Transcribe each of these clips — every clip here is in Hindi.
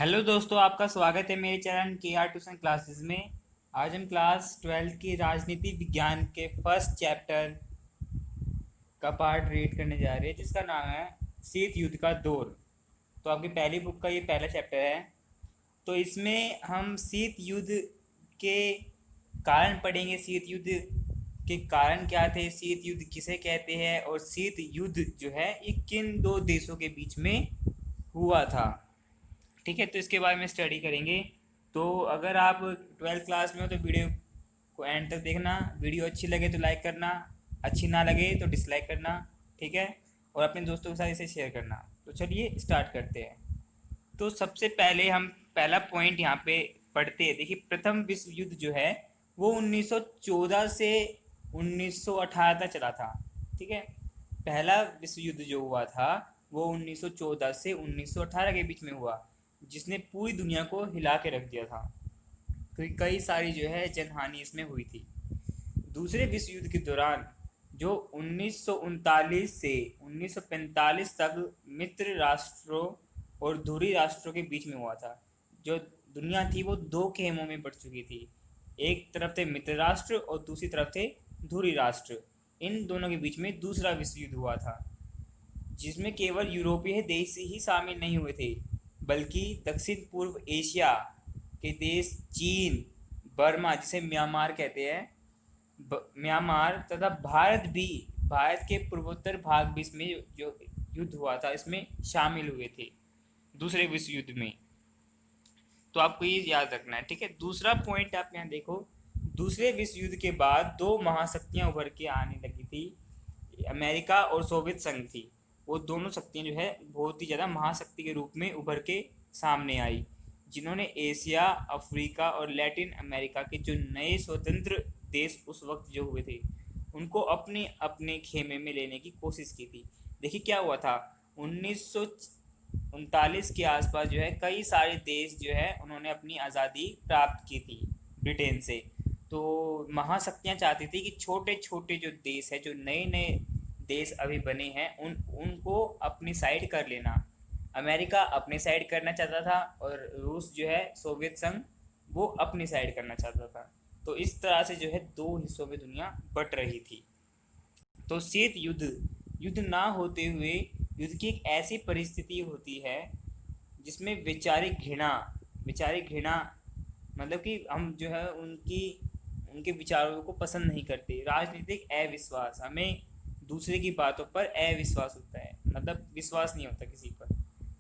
हेलो दोस्तों, आपका स्वागत है मेरे चैनल के आर ट्यूशन क्लासेस में। आज हम क्लास 12th की राजनीति विज्ञान के फर्स्ट चैप्टर का पार्ट रीड करने जा रहे हैं, जिसका नाम है शीत युद्ध का दौर। तो आपकी पहली बुक का ये पहला चैप्टर है। तो इसमें हम शीत युद्ध के कारण पढ़ेंगे। शीत युद्ध के कारण क्या थे, शीत युद्ध किसे कहते हैं, और शीत युद्ध जो है ये किन दो देशों के बीच में हुआ था। ठीक है, तो इसके बारे में स्टडी करेंगे। तो अगर आप 12th क्लास में हो तो वीडियो को एंड तक देखना। वीडियो अच्छी लगे तो लाइक करना, अच्छी ना लगे तो डिसलाइक करना। ठीक है, और अपने दोस्तों के साथ इसे शेयर करना। तो चलिए स्टार्ट करते हैं। तो सबसे पहले हम पहला पॉइंट यहाँ पे पढ़ते हैं। देखिए, प्रथम विश्व युद्ध जो है वो 1914 से 1918 तक चला था। ठीक है, पहला विश्व युद्ध जो हुआ था वो 1914 से 1918 के बीच में हुआ, जिसने पूरी दुनिया को हिला के रख दिया था, क्योंकि कई सारी जो है जनहानि इसमें हुई थी। दूसरे विश्व युद्ध के दौरान जो 1939 से 1945 तक मित्र राष्ट्रों और धुरी राष्ट्रों के बीच में हुआ था। जो दुनिया थी वो दो खेमों में बढ़ चुकी थी। एक तरफ थे मित्र राष्ट्र और दूसरी तरफ थे धुरी राष्ट्र। इन दोनों के बीच में दूसरा विश्व युद्ध हुआ था, जिसमें केवल यूरोपीय देश ही शामिल नहीं हुए थे, बल्कि दक्षिण पूर्व एशिया के देश चीन, बर्मा जिसे म्यांमार कहते हैं, म्यांमार तथा भारत भी, भारत के पूर्वोत्तर भाग भी इसमें जो युद्ध हुआ था इसमें शामिल हुए थे दूसरे विश्व युद्ध में। तो आपको ये याद रखना है। ठीक है, दूसरा पॉइंट आप यहाँ देखो। दूसरे विश्व युद्ध के बाद दो महाशक्तियां उभर के आने लगी थी, अमेरिका और सोवियत संघ थी। वो दोनों शक्तियां जो है बहुत ही ज़्यादा महाशक्ति के रूप में उभर के सामने आई, जिन्होंने एशिया, अफ्रीका और लैटिन अमेरिका के जो नए स्वतंत्र देश उस वक्त जो हुए थे उनको अपने अपने खेमे में लेने की कोशिश की थी। देखिए क्या हुआ था, 1939 के आसपास जो है कई सारे देश जो है उन्होंने अपनी आज़ादी प्राप्त की थी ब्रिटेन से। तो महाशक्तियाँ चाहती थी कि छोटे छोटे जो देश है, जो नए नए देश अभी बने हैं, उनको अपनी साइड कर लेना। अमेरिका अपनी साइड करना चाहता था और रूस जो है सोवियत संघ वो अपनी साइड करना चाहता था। तो इस तरह से जो है दो हिस्सों में दुनिया बट रही थी। तो शीत युद्ध युद्ध ना होते हुए युद्ध की एक ऐसी परिस्थिति होती है जिसमें वैचारिक घृणा, मतलब कि हम जो है उनके विचारों को पसंद नहीं करते। राजनीतिक अविश्वास, हमें दूसरे की बातों पर अविश्वास होता है, मतलब विश्वास नहीं होता किसी पर।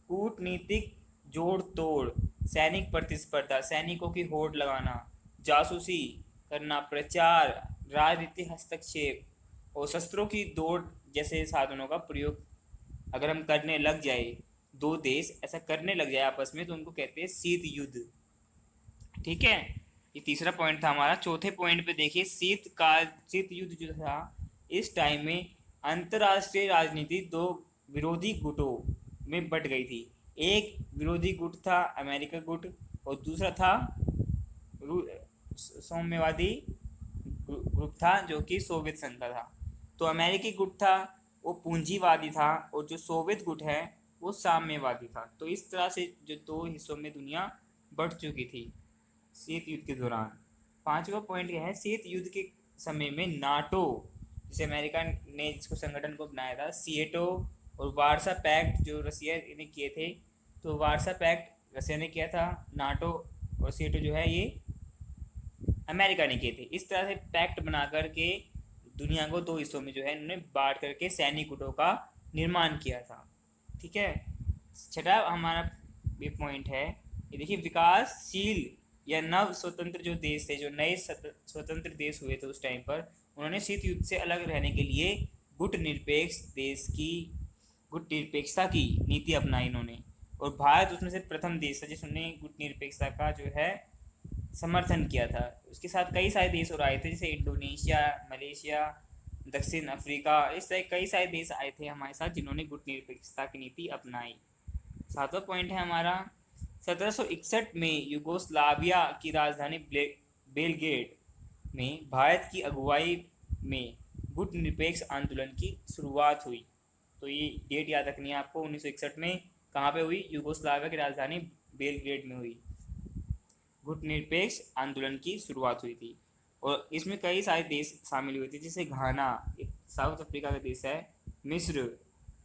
कूटनीतिक जोड़ तोड़, सैनिक प्रतिस्पर्धा, सैनिकों की होड़ लगाना, जासूसी करना, प्रचार, राजनीतिक हस्तक्षेप और शस्त्रों की दौड़ जैसे साधनों का प्रयोग अगर हम करने लग जाए, दो देश ऐसा करने लग जाए आपस में, तो उनको कहते हैं शीत युद्ध। ठीक है, ये तीसरा पॉइंट था हमारा। चौथे पॉइंट पे देखिए, शीत युद्ध जो था इस टाइम में अंतर्राष्ट्रीय राजनीति दो विरोधी गुटों में बट गई थी। एक विरोधी गुट था अमेरिका गुट और दूसरा था सौम्यवादी ग्रुप था जो कि सोवियत संघ का था। तो अमेरिकी गुट था वो पूंजीवादी था और जो सोवियत गुट है वो साम्यवादी था। तो इस तरह से जो दो हिस्सों में दुनिया बढ़ चुकी थी शीत युद्ध के दौरान। पांचवा पॉइंट यह है, शीत युद्ध के समय में नाटो, जिसे अमेरिका ने जिसको संगठन को बनाया था, सीएटो और वारसा पैक्ट जो रसिया ने किए थे। तो वारसा पैक्ट रसिया ने किया था, नाटो और सीएटो जो है ये अमेरिका ने किए थे। इस तरह से पैक्ट बना करके दुनिया को दो हिस्सों में जो है इन्होंने बांट करके सैनिक गुटों का निर्माण किया था। ठीक है, छठा हमारा ये पॉइंट है, ये देखिए, विकासशील या नव स्वतंत्र जो देश थे, जो नए स्वतंत्र देश हुए थे उस टाइम पर, उन्होंने शीत युद्ध से अलग रहने के लिए गुट निरपेक्षता की नीति अपनाई इन्होंने। और भारत उसमें से प्रथम देश था जिसने गुट निरपेक्षता का जो है समर्थन किया था। उसके साथ कई सारे देश और आए थे, जैसे इंडोनेशिया, मलेशिया, दक्षिण अफ्रीका, इस तरह कई सारे देश आए थे हमारे साथ जिन्होंने गुट निरपेक्षता की नीति अपनाई। सातवां पॉइंट है हमारा, 1761 में यूगोस्लाविया की राजधानी बेलग्रेड में भारत की अगुवाई में गुट निरपेक्ष आंदोलन की शुरुआत हुई। तो ये डेट याद रखनी है आपको, 1961 में कहाँ पे हुई, यूगोस्लाविया की राजधानी बेलग्रेड में हुई गुटनिरपेक्ष आंदोलन की शुरुआत हुई थी। और इसमें कई सारे देश शामिल हुए थे, जैसे घाना, एक साउथ अफ्रीका का देश है, मिस्र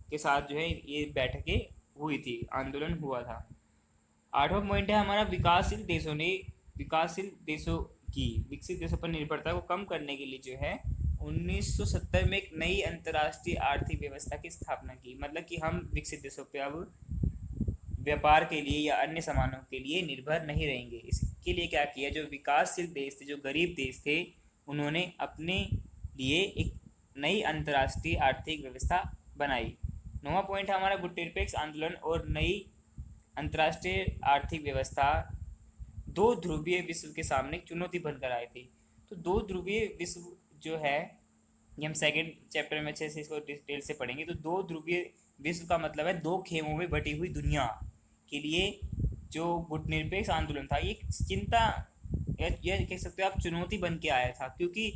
के साथ जो है ये बैठकें हुई थी, आंदोलन हुआ था। 8वां पॉइंट है हमारा, विकासशील देशों की विकसित देशों पर निर्भरता को कम करने के लिए जो है 1970 में एक नई अंतर्राष्ट्रीय आर्थिक व्यवस्था की स्थापना की। मतलब कि हम विकसित देशों पे अब व्यापार के लिए या अन्य सामानों के लिए निर्भर नहीं रहेंगे। इसके लिए क्या किया, जो विकासशील देश थे, जो गरीब देश थे, उन्होंने अपने लिए एक नई अंतर्राष्ट्रीय आर्थिक व्यवस्था बनाई। 9वां पॉइंट है हमारा, गुटनिरपेक्ष आंदोलन और नई अंतर्राष्ट्रीय आर्थिक व्यवस्था दो ध्रुवीय विश्व के सामने चुनौती बनकर आए थे। तो दो ध्रुवीय विश्व जो है, ये हम सेकेंड चैप्टर में अच्छे से इसको डिटेल से पढ़ेंगे। तो दो ध्रुवीय विश्व का मतलब है दो खेमों में बटी हुई दुनिया के लिए जो गुटनिरपेक्ष आंदोलन था, ये चिंता यह कह सकते हो आप चुनौती बन के आया था, क्योंकि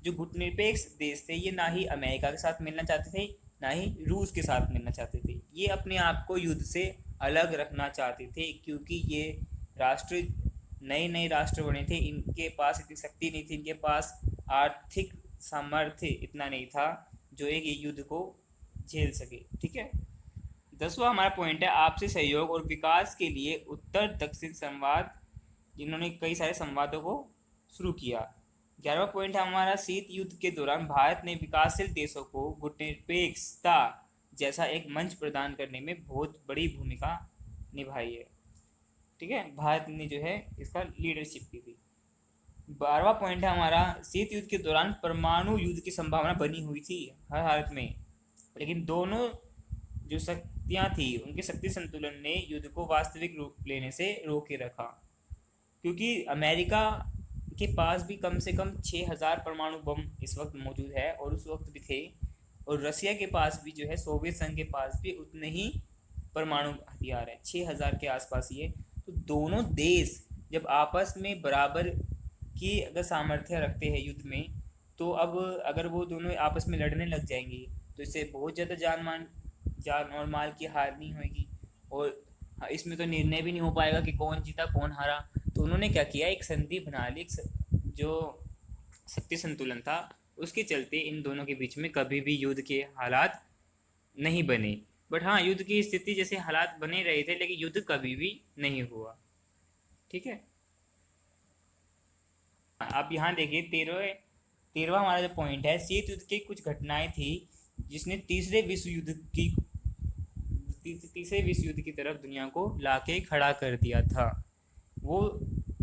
जो गुटनिरपेक्ष देश थे ये ना ही अमेरिका के साथ मिलना चाहते थे, ना ही रूस के साथ मिलना चाहते थे। ये अपने आप को युद्ध से अलग रखना चाहते थे, क्योंकि ये राष्ट्र नए राष्ट्र बने थे, इनके पास इतनी शक्ति नहीं थी, इनके पास आर्थिक सामर्थ्य इतना नहीं था जो एक ये युद्ध को झेल सके। ठीक है। 10वां हमारा पॉइंट है, आपसी सहयोग और विकास के लिए उत्तर दक्षिण संवाद, जिन्होंने कई सारे संवादों को शुरू किया। 11वां पॉइंट है हमारा, शीत युद्ध के दौरान भारत ने विकासशील देशों को गुटनिरपेक्षता जैसा एक मंच प्रदान करने में बहुत बड़ी भूमिका निभाई है। ठीक है, भारत ने जो है इसका लीडरशिप की थी। 12वां पॉइंट है हमारा, शीत युद्ध के दौरान परमाणु युद्ध की संभावना बनी हुई थी हर हालत में, लेकिन दोनों जो शक्तियां थी उनके शक्ति संतुलन ने युद्ध को वास्तविक रूप लेने से रोके रखा, क्योंकि अमेरिका के पास भी कम से कम 6000 परमाणु बम इस वक्त मौजूद है, और उस वक्त भी थे, और रसिया के पास भी जो है, सोवियत संघ के पास भी उतने ही परमाणु हथियार है, 6000 के आसपास ही है। तो दोनों देश जब आपस में बराबर की अगर सामर्थ्य रखते हैं युद्ध में, तो अब अगर वो दोनों आपस में लड़ने लग जाएंगे तो इससे बहुत ज़्यादा जान और माल की हानि होगी, और इसमें तो निर्णय भी नहीं हो पाएगा कि कौन जीता कौन हारा। तो उन्होंने क्या किया, एक संधि बना ली, जो शक्ति संतुलन था उसके चलते इन दोनों के बीच में कभी भी युद्ध के हालात नहीं बने। बट हाँ, युद्ध की स्थिति जैसे हालात बने रहे थे, लेकिन युद्ध कभी भी नहीं हुआ। ठीक है, आप यहाँ देखिए 13वां हमारा जो पॉइंट है, शीत युद्ध की कुछ घटनाएं थी जिसने तीसरे विश्व युद्ध की तरफ दुनिया को लाके खड़ा कर दिया था। वो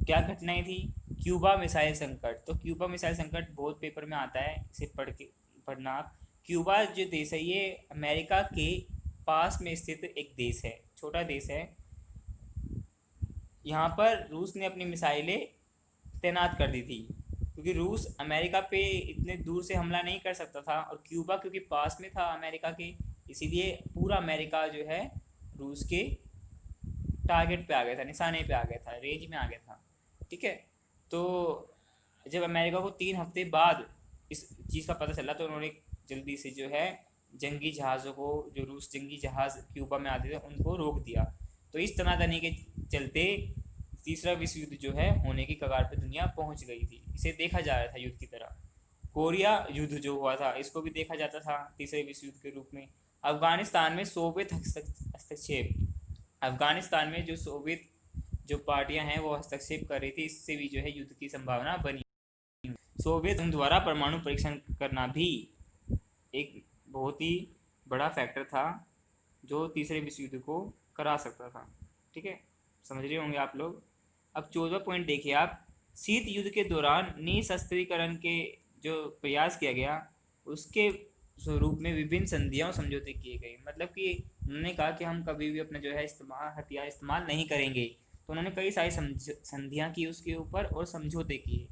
क्या घटनाएं थी? क्यूबा मिसाइल संकट। तो क्यूबा मिसाइल संकट बहुत पेपर में आता है, इसे पढ़ना आप। क्यूबा जो देश है ये अमेरिका के पास में स्थित एक देश है, छोटा देश है। यहाँ पर रूस ने अपनी मिसाइलें तैनात कर दी थी, क्योंकि रूस अमेरिका पे इतने दूर से हमला नहीं कर सकता था, और क्यूबा क्योंकि पास में था अमेरिका के, इसीलिए पूरा अमेरिका जो है रूस के टारगेट पे आ गया था, निशाने पे आ गया था, रेंज में आ गया था। ठीक है, तो जब अमेरिका को 3 हफ्ते बाद इस चीज़ का पता चला, तो उन्होंने जल्दी से जो है जंगी जहाज़ों को, जो रूस जंगी जहाज़ क्यूबा में आते थे, उनको रोक दिया। तो इस तनातनी के चलते तीसरा विश्व युद्ध जो है होने की कगार पर दुनिया पहुंच गई थी। इसे देखा जा रहा था युद्ध की तरह। कोरिया युद्ध जो हुआ था इसको भी देखा जाता था तीसरे विश्व युद्ध के रूप में। अफगानिस्तान में सोवियत हस्तक्षेप, अफगानिस्तान में जो सोवियत जो पार्टियां हैं वो हस्तक्षेप कर रही थी, इससे भी जो है युद्ध की संभावना बनी। सोवियत द्वारा परमाणु परीक्षण करना भी एक बहुत ही बड़ा फैक्टर था जो तीसरे विश्व युद्ध को करा सकता था। ठीक है, समझ रहे होंगे आप लोग। अब 14वां पॉइंट देखिए आप, शीत युद्ध के दौरान निशस्त्रीकरण के जो प्रयास किया गया उसके स्वरूप में विभिन्न संधियां और समझौते किए गए। मतलब कि उन्होंने कहा कि हम कभी भी अपना जो है हथियार इस्तेमाल नहीं करेंगे, तो उन्होंने कई सारी संधियां की उसके ऊपर और समझौते किए।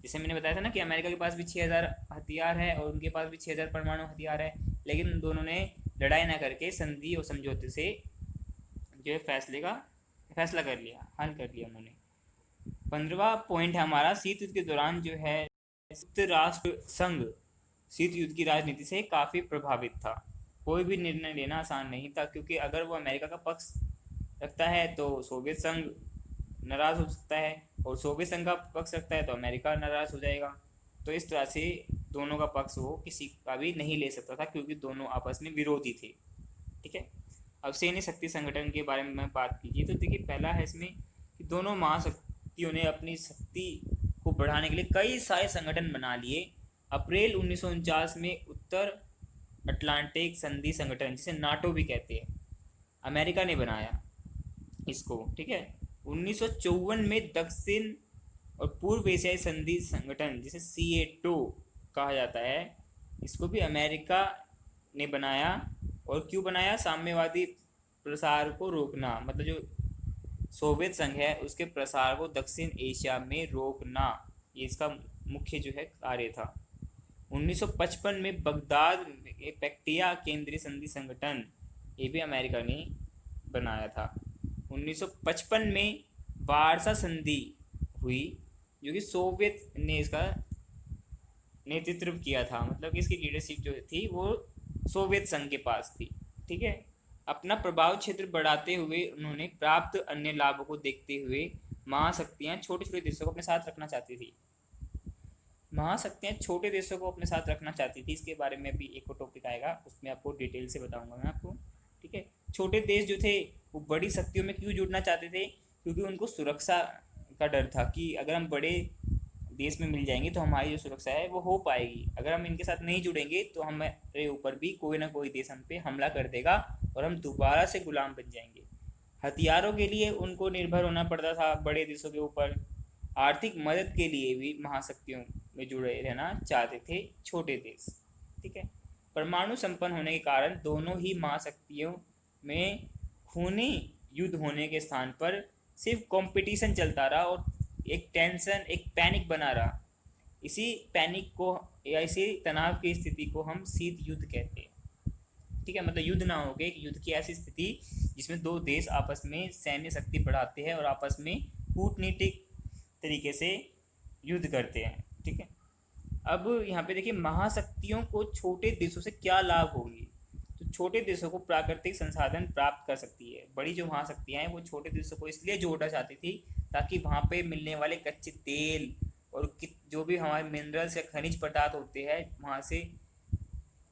जैसे मैंने बताया था ना कि अमेरिका के पास भी 6000 हथियार है और उनके पास भी 6000 परमाणु हथियार है, लेकिन उन दोनों ने लड़ाई ना करके संधि और समझौते से जो है फैसला कर लिया, हल कर लिया उन्होंने। 15वां पॉइंट है हमारा, शीत युद्ध के दौरान जो है संयुक्त राष्ट्र संघ शीत युद्ध की राजनीति से काफ़ी प्रभावित था। कोई भी निर्णय लेना आसान नहीं था, क्योंकि अगर वो अमेरिका का पक्ष रखता है तो सोवियत संघ नाराज हो सकता है, और सोवियत संघ का पक्ष रखता है तो अमेरिका नाराज हो जाएगा। तो इस तरह से दोनों का पक्ष वो किसी का भी नहीं ले सकता था, क्योंकि दोनों आपस में विरोधी थे। ठीक है। अब सैन्य शक्ति संगठन के बारे में बात कीजिए तो देखिए, पहला है इसमें कि दोनों महाशक्तियों ने अपनी शक्ति को बढ़ाने के लिए कई सारे संगठन बना लिए। अप्रैल 1949 में उत्तर अटलांटिक संधि संगठन, जिसे नाटो भी कहते हैं, अमेरिका ने बनाया इसको। ठीक है। 1954 में दक्षिण और पूर्व एशियाई संधि संगठन, जिसे सीएटो कहा जाता है, इसको भी अमेरिका ने बनाया। और क्यों बनाया? साम्यवादी प्रसार को रोकना, मतलब जो सोवियत संघ है उसके प्रसार को दक्षिण एशिया में रोकना, ये इसका मुख्य जो है कार्य था। 1955 में बगदाद में पैक्टिया केंद्रीय संधि संगठन, ये भी अमेरिका ने बनाया था। 1955 में वारसा संधि हुई, जो कि सोवियत ने इसका नेतृत्व किया था, मतलब कि इसकी लीडरशिप जो थी वो सोवियत संघ के पास थी। ठीक है। अपना प्रभाव क्षेत्र बढ़ाते हुए उन्होंने प्राप्त अन्य लाभों को देखते हुए महाशक्तियां छोटे छोटे देशों को अपने साथ रखना चाहती थी। महाशक्तियां छोटे देशों को अपने साथ रखना चाहती थी, इसके बारे में भी एक और टॉपिक आएगा, उसमें आपको डिटेल से बताऊंगा मैं आपको। ठीक है। छोटे देश जो थे वो बड़ी शक्तियों में क्यों जुड़ना चाहते थे? क्योंकि उनको सुरक्षा का डर था कि अगर हम बड़े देश में मिल जाएंगे तो हमारी जो सुरक्षा है वो हो पाएगी। अगर हम इनके साथ नहीं जुड़ेंगे तो हमारे ऊपर भी कोई ना कोई देश हम पे हमला कर देगा और हम दोबारा से गुलाम बन जाएंगे। हथियारों के लिए उनको निर्भर होना पड़ता था बड़े देशों के ऊपर। आर्थिक मदद के लिए भी महाशक्तियों में जुड़े रहना चाहते थे छोटे देश। ठीक है। परमाणु संपन्न होने के कारण दोनों ही महाशक्तियों में खूनी युद्ध होने के स्थान पर सिर्फ कंपटीशन चलता रहा और एक टेंशन, एक पैनिक बना रहा। इसी पैनिक को या इसी तनाव की स्थिति को हम शीत युद्ध कहते हैं। ठीक है। मतलब युद्ध ना हो गए, युद्ध की ऐसी स्थिति जिसमें दो देश आपस में सैन्य शक्ति बढ़ाते हैं और आपस में कूटनीतिक तरीके से युद्ध करते हैं। ठीक है। अब यहाँ पे देखिए, महाशक्तियों को छोटे देशों से क्या लाभ होगी? तो छोटे देशों को प्राकृतिक संसाधन प्राप्त कर सकती है। बड़ी जो महाशक्तियाँ हैं वो छोटे देशों को इसलिए जोड़ना चाहती थी ताकि वहाँ पे मिलने वाले कच्चे तेल और जो भी हमारे मिनरल्स या खनिज पदार्थ होते हैं वहाँ से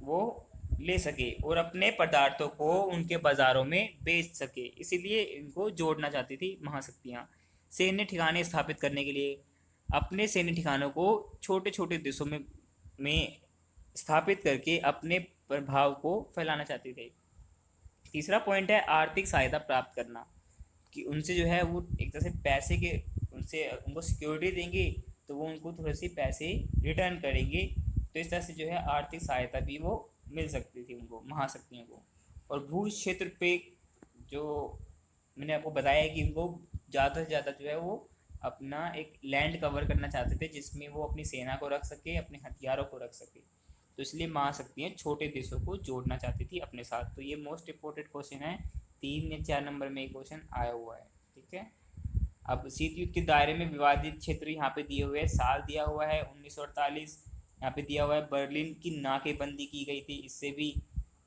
वो ले सके और अपने पदार्थों को उनके बाज़ारों में बेच सके। इसीलिए इनको जोड़ना चाहती थी महाशक्तियाँ। सैन्य ठिकाने स्थापित करने के लिए अपने सैन्य ठिकानों को छोटे छोटे देशों में स्थापित करके अपने प्रभाव को फैलाना चाहते थे। तीसरा पॉइंट है आर्थिक सहायता प्राप्त करना, कि उनसे जो है वो एक तरह से पैसे के, उनसे उनको सिक्योरिटी देंगे तो वो उनको थोड़े से पैसे रिटर्न करेंगे। तो इस तरह से जो है आर्थिक सहायता भी वो मिल सकती थी उनको, महाशक्तियों को। और भू क्षेत्र पे जो मैंने आपको बताया कि उनको ज़्यादा से ज़्यादा जो है वो अपना एक लैंड कवर करना चाहते थे जिसमें वो अपनी सेना को रख सके, अपने हथियारों को रख सके। तो इसलिए महाशक्तियाँ छोटे देशों को जोड़ना चाहती थी अपने साथ। तो ये मोस्ट इम्पोर्टेंट क्वेश्चन है, 3 या 4 नंबर में एक क्वेश्चन आया हुआ है। ठीक है। अब शीत युद्ध के दायरे में विवादित क्षेत्र यहाँ पे दिए हुए हैं, साल दिया हुआ है 1948, यहाँ पे दिया हुआ है बर्लिन की नाकेबंदी की गई थी, इससे भी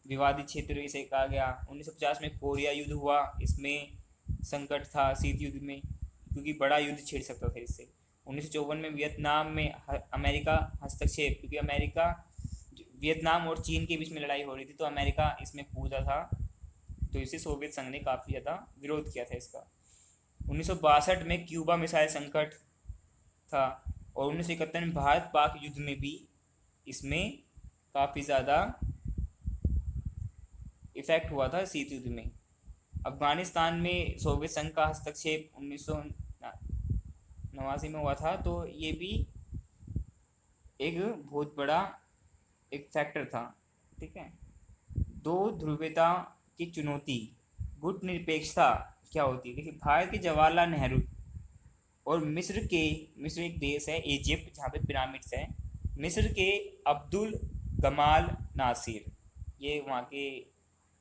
विवादित क्षेत्र इसे कहा गया। 1950 में कोरिया युद्ध हुआ, इसमें संकट था शीत युद्ध में क्योंकि बड़ा युद्ध छिड़ सकता था इससे। 1954 में वियतनाम में अमेरिका हस्तक्षेप, क्योंकि अमेरिका वियतनाम और चीन के बीच में लड़ाई हो रही थी तो अमेरिका इसमें कूदा था, तो इसे सोवियत संघ ने काफ़ी ज़्यादा विरोध किया था इसका। 1962 में क्यूबा मिसाइल संकट था और 1971 में भारत पाक युद्ध में भी इसमें काफ़ी ज़्यादा इफेक्ट हुआ था शीत युद्ध में। अफगानिस्तान में सोवियत संघ का हस्तक्षेप 1989 में हुआ था, तो ये भी एक बहुत बड़ा एक फैक्टर था। ठीक है। दो ध्रुवीयता की चुनौती, गुट निरपेक्षता क्या होती है? देखिए, भारत के जवाहरलाल नेहरू और मिस्र एक देश है इजिप्ट जहाँ पे पिरामिड्स हैं, मिस्र के अब्दुल गमाल नासिर, ये वहाँ के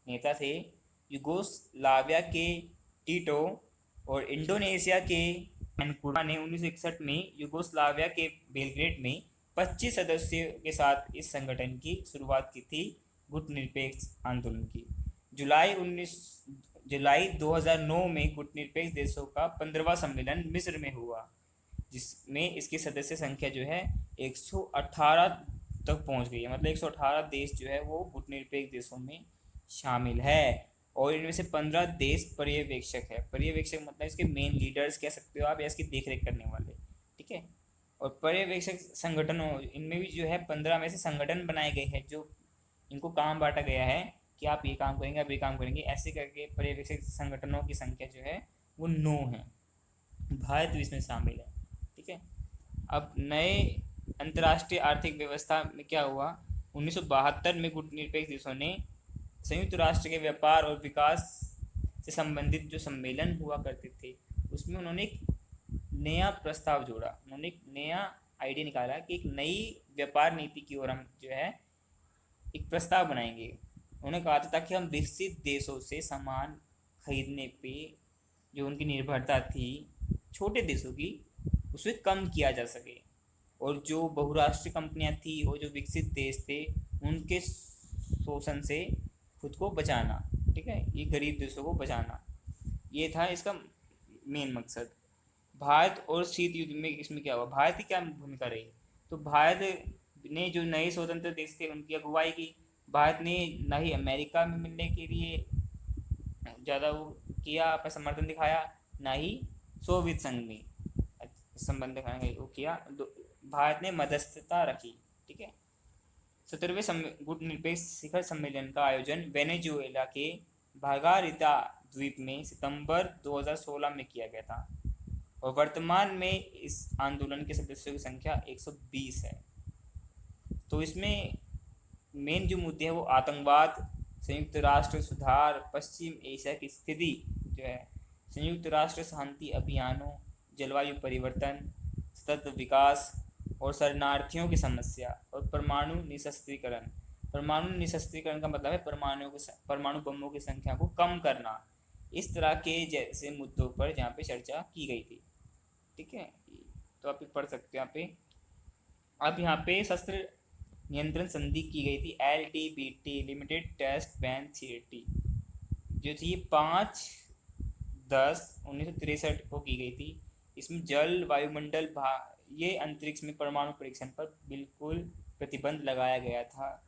नेता थे। यूगोस्लाविया के टीटो और इंडोनेशिया के मैनकुरा ने 1961 में यूगोस्लाविया के बेलग्रेड में 25 सदस्यों के साथ इस संगठन की शुरुआत की थी, गुट निरपेक्ष आंदोलन की। जुलाई जुलाई 2009 में गुटनिरपेक्ष देशों का 15वां सम्मेलन मिस्र में हुआ, जिसमें इसकी सदस्य संख्या जो है 118 तक पहुंच गई है। मतलब 118 देश जो है वो गुटनिरपेक्ष देशों में शामिल है, और इनमें से 15 देश पर्यवेक्षक है। पर्यवेक्षक मतलब इसके मेन लीडर्स कह सकते हो आप, या इसकी देखरेख करने वाले, ठीक है। और पर्यवेक्षक संगठनों, इनमें भी जो है 15 में से संगठन बनाए गए हैं, जो इनको काम बांटा गया है कि आप ये काम करेंगे, आप ये काम करेंगे, ऐसे करके पर्यवेक्षक संगठनों की संख्या जो है वो 9 है। भारत भी इसमें शामिल है, ठीक है। अब नए अंतर्राष्ट्रीय आर्थिक व्यवस्था में क्या हुआ, 1972 में गुटनिरपेक्ष देशों ने संयुक्त राष्ट्र के व्यापार और विकास से संबंधित जो सम्मेलन हुआ करते थे, उसमें उन्होंने एक नया प्रस्ताव जोड़ा। उन्होंने एक नया आइडिया निकाला कि एक नई व्यापार नीति की ओर हम जो है एक प्रस्ताव बनाएंगे। उन्होंने कहा था ताकि हम विकसित देशों से सामान खरीदने पे जो उनकी निर्भरता थी छोटे देशों की, उसे कम किया जा सके, और जो बहुराष्ट्रीय कंपनियां थी और जो विकसित देश थे उनके शोषण से खुद को बचाना, ठीक है, ये गरीब देशों को बचाना, ये था इसका मेन मकसद। भारत और शीत युद्ध में इसमें क्या हुआ, भारत की क्या भूमिका रही, तो भारत ने जो नए स्वतंत्र देश थे उनकी अगुवाई की। भारत ने ना ही अमेरिका में मिलने के लिए ज़्यादा वो किया, अपना समर्थन दिखाया, ना ही सोवियत संघ में संबंध दिखाने वो किया। भारत ने मध्यस्थता रखी, ठीक है। 17वें गुटनिरपेक्ष शिखर सम्मेलन का आयोजन वेनेजुएला के मार्गारिता द्वीप में सितंबर 2016 में किया गया था, और वर्तमान में इस आंदोलन के सदस्यों की संख्या 120 है। तो इसमें मेन जो मुद्दे हैं वो आतंकवाद, संयुक्त राष्ट्र सुधार, पश्चिम एशिया की स्थिति जो है, संयुक्त राष्ट्र शांति अभियानों, जलवायु परिवर्तन, सतत विकास और शरणार्थियों की समस्या, और परमाणु निशस्त्रीकरण। परमाणु निशस्त्रीकरण का मतलब है परमाणु बमों की संख्या को कम करना। इस तरह के जैसे मुद्दों पर जहाँ पे चर्चा की गई थी, ठीक है। तो आप पढ़ सकते हो यहाँ पे। अब यहाँ पे शस्त्र नियंत्रण संधि की गई थी, LTBT limited test ban theory, जो थी 5/10/1963 को की गई थी। इसमें जल, वायुमंडल, ये अंतरिक्ष में परमाणु परीक्षण पर बिल्कुल प्रतिबंध लगाया गया था।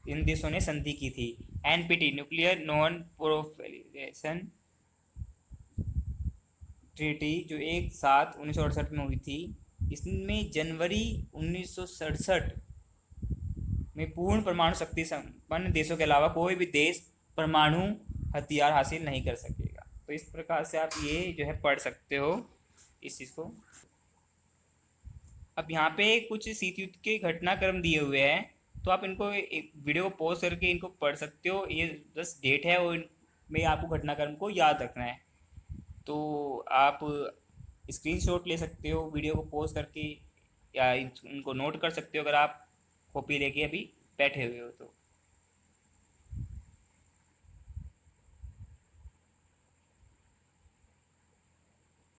इन देशों ने संधि की थी। NPT nuclear non proliferation treaty, जो 1/7/1968 में हुई थी, इसमें जनवरी 1967 में पूर्ण परमाणु शक्ति संपन्न देशों के अलावा कोई भी देश परमाणु हथियार हासिल नहीं कर सकेगा। तो इस प्रकार से आप ये जो है पढ़ सकते हो इस चीज़ को। अब यहाँ पे कुछ शीत युद्ध के घटनाक्रम दिए हुए हैं, तो आप इनको एक वीडियो को पॉज करके इनको पढ़ सकते हो। ये बस डेट है और इनमें आपको घटनाक्रम को याद रखना है। तो आप स्क्रीनशॉट ले सकते हो वीडियो को पॉज करके, या इनको नोट कर सकते हो अगर आप कॉपी लेके अभी बैठे हुए हो तो।